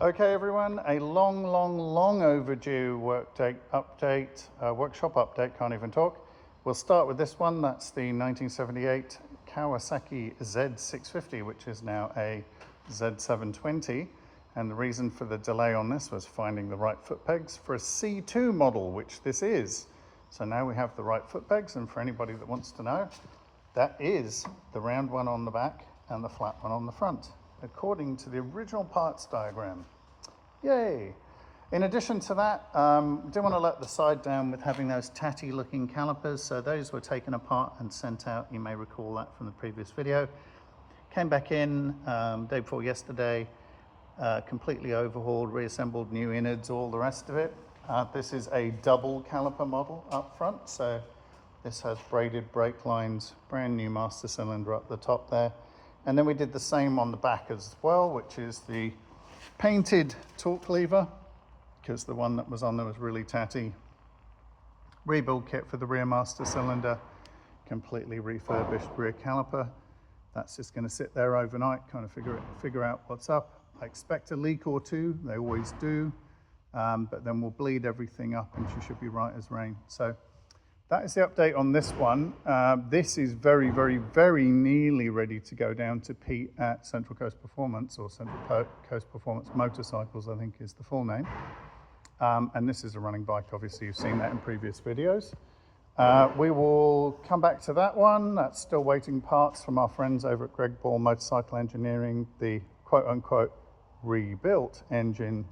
Okay everyone, a long overdue workshop update, can't even talk. We'll start with this one. That's the 1978 Kawasaki Z650, which is now a Z720. And the reason for the delay on this was finding the right foot pegs for a C2 model, which this is. So now we have the right foot pegs, and for anybody that wants to know, that is the round one on the back and the flat one on the front, according to the original parts diagram. Yay! In addition to that, didn't want to let the side down with having those tatty looking calipers, so those were taken apart and sent out. You may recall that from the previous video. Came back in day before yesterday, completely overhauled, reassembled, new innards, all the rest of it. This is a double caliper model up front, so this has braided brake lines, brand new master cylinder up the top there. And then we did the same on the back as well, which is the painted torque lever, because the one that was on there was really tatty. Rebuild kit for the rear master cylinder, completely refurbished rear caliper. That's just going to sit there overnight, kind of figure out what's up. I expect a leak or two, they always do, but then we'll bleed everything up and she should be right as rain. So that is the update on this one. This is very nearly ready to go down to Pete at Central Coast Performance, or Central Coast Performance Motorcycles, I think is the full name. And this is a running bike, obviously you've seen that in previous videos. We will come back to that one. That's still waiting parts from our friends over at Greg Ball Motorcycle Engineering. The quote-unquote rebuilt engine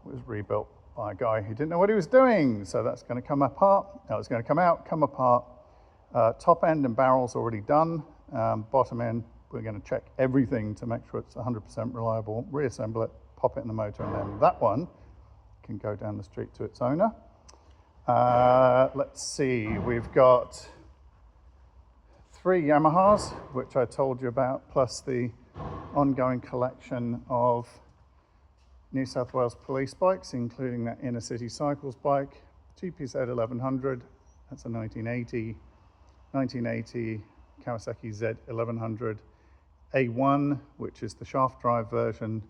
was rebuilt by a guy who didn't know what he was doing. So that's going to come apart. No, it's going to come apart. Top end and barrel's already done. Bottom end, we're going to check everything to make sure it's 100% reliable. Reassemble it, pop it in the motor, and then that one can go down the street to its owner. Let's see, we've got 3 Yamahas, which I told you about, plus the ongoing collection of New South Wales police bikes, including that Inner City Cycles bike, GPZ 1100, that's a 1980 Kawasaki Z 1100 A1, which is the shaft drive version,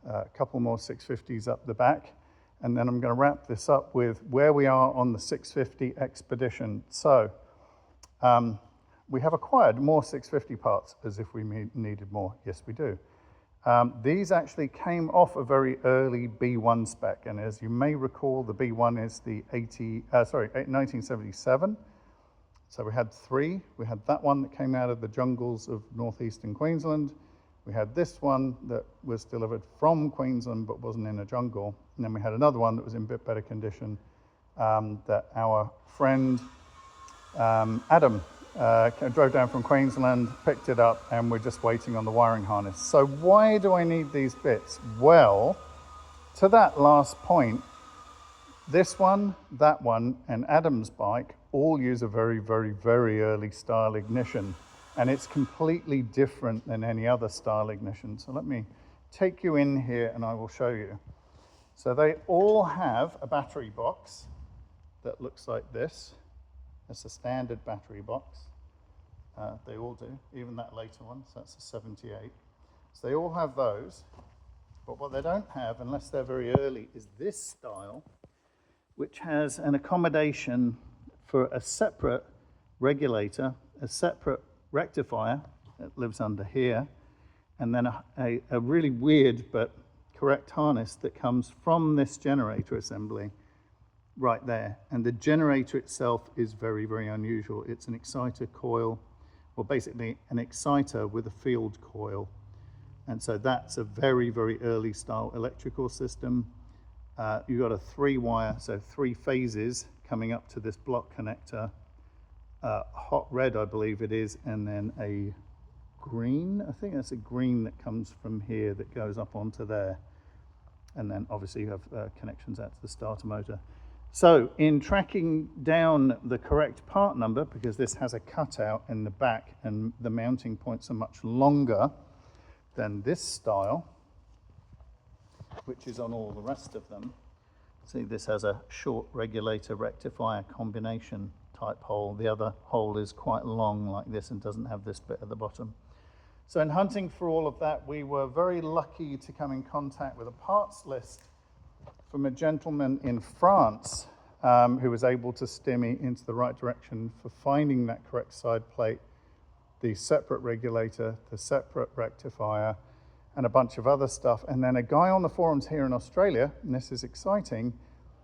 a couple more 650s up the back, and then I'm going to wrap this up with where we are on the 650 Expedition. So we have acquired more 650 parts, as if we needed more. Yes, we do. These actually came off a very early B1 spec, and as you may recall, the B1 is the 1977. So we had 3. We had that one that came out of the jungles of northeastern Queensland. We had this one that was delivered from Queensland but wasn't in a jungle. And then we had another one that was in a bit better condition that our friend Adam drove down from Queensland, picked it up, and we're just waiting on the wiring harness. So why do I need these bits? Well, to that last point, this one, that one, and Adam's bike all use a very early style ignition, and it's completely different than any other style ignition. So let me take you in here and I will show you. So they all have a battery box that looks like this. It's a standard battery box. They all do, even that later one, so that's a 78. So they all have those, but what they don't have, unless they're very early, is this style, which has an accommodation for a separate regulator, a separate rectifier that lives under here, and then a really weird but correct harness that comes from this generator assembly right there. And the generator itself is very unusual. It's an exciter coil, well, basically an exciter with a field coil. And so that's a very early style electrical system. You've got a 3-wire, so 3 phases coming up to this block connector. Hot red, I believe it is, and then a green. I think that's a green that comes from here that goes up onto there. And then obviously you have connections out to the starter motor. So in tracking down the correct part number, because this has a cutout in the back and the mounting points are much longer than this style, which is on all the rest of them. See, this has a short regulator rectifier combination type hole. The other hole is quite long like this and doesn't have this bit at the bottom. So in hunting for all of that, we were very lucky to come in contact with a parts list from a gentleman in France who was able to steer me into the right direction for finding that correct side plate, the separate regulator, the separate rectifier, and a bunch of other stuff. And then a guy on the forums here in Australia, and this is exciting,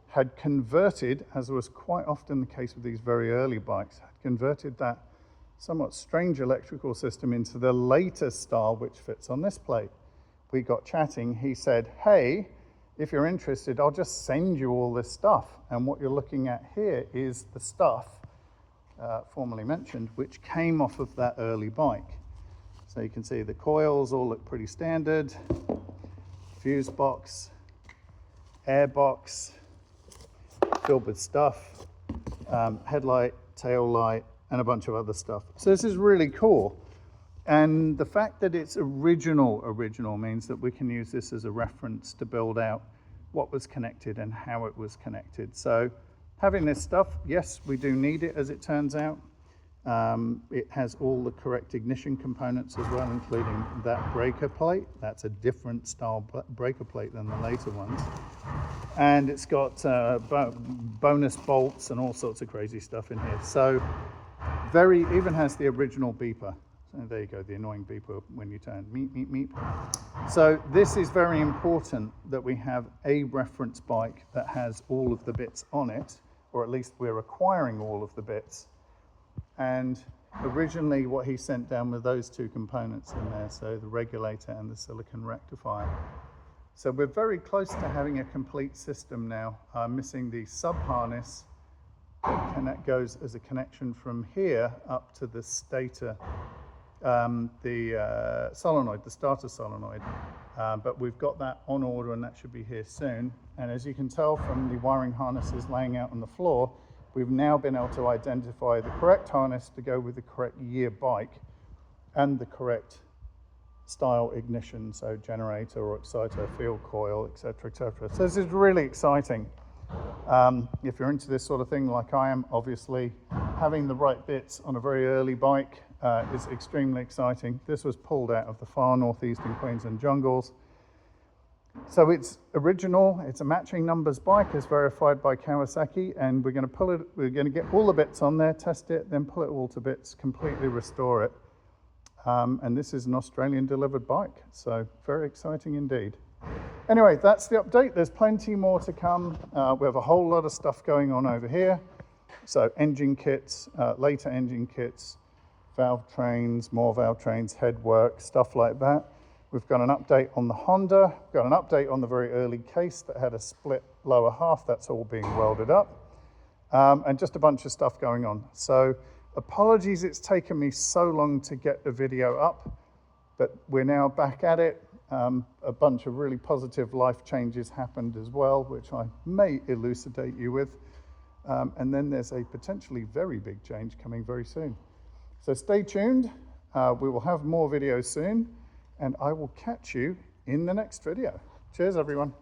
had converted, as was quite often the case with these very early bikes, had converted that somewhat strange electrical system into the later style, which fits on this plate. We got chatting. He said, hey, if you're interested, I'll just send you all this stuff. And what you're looking at here is the stuff formerly mentioned, which came off of that early bike. So you can see the coils all look pretty standard. Fuse box, air box, filled with stuff, headlight, tail light, and a bunch of other stuff. So this is really cool. And the fact that it's original means that we can use this as a reference to build out what was connected and how it was connected. So having this stuff, yes, we do need it as it turns out. It has all the correct ignition components as well, including that breaker plate. That's a different style breaker plate than the later ones. And it's got bonus bolts and all sorts of crazy stuff in here. So even has the original beeper. So there you go, the annoying beeper when you turn meep, meep, meep. So this is very important that we have a reference bike that has all of the bits on it, or at least we're acquiring all of the bits. And originally what he sent down were those two components in there, so the regulator and the silicon rectifier. So we're very close to having a complete system now, missing the sub-harness that goes as a connection from here up to the stator, the solenoid, the starter solenoid. But we've got that on order and that should be here soon. And as you can tell from the wiring harnesses laying out on the floor, we've now been able to identify the correct harness to go with the correct year bike and the correct style ignition, so generator or exciter, field coil, etc., etc. So this is really exciting. If you're into this sort of thing like I am, obviously having the right bits on a very early bike is extremely exciting. This was pulled out of the far northeastern Queensland jungles. So it's original, it's a matching numbers bike as verified by Kawasaki, and we're going to get all the bits on there, test it, then pull it all to bits, completely restore it. And this is an Australian delivered bike, so very exciting indeed. Anyway, that's the update. There's plenty more to come. We have a whole lot of stuff going on over here. So engine kits, later engine kits, valve trains, more valve trains, headwork, stuff like that. We've got an update on the Honda. We've got an update on the very early case that had a split lower half. That's all being welded up. And just a bunch of stuff going on. So apologies it's taken me so long to get the video up, but we're now back at it. A bunch of really positive life changes happened as well, which I may elucidate you with. And then there's a potentially very big change coming very soon. So stay tuned. We will have more videos soon, and I will catch you in the next video. Cheers, everyone.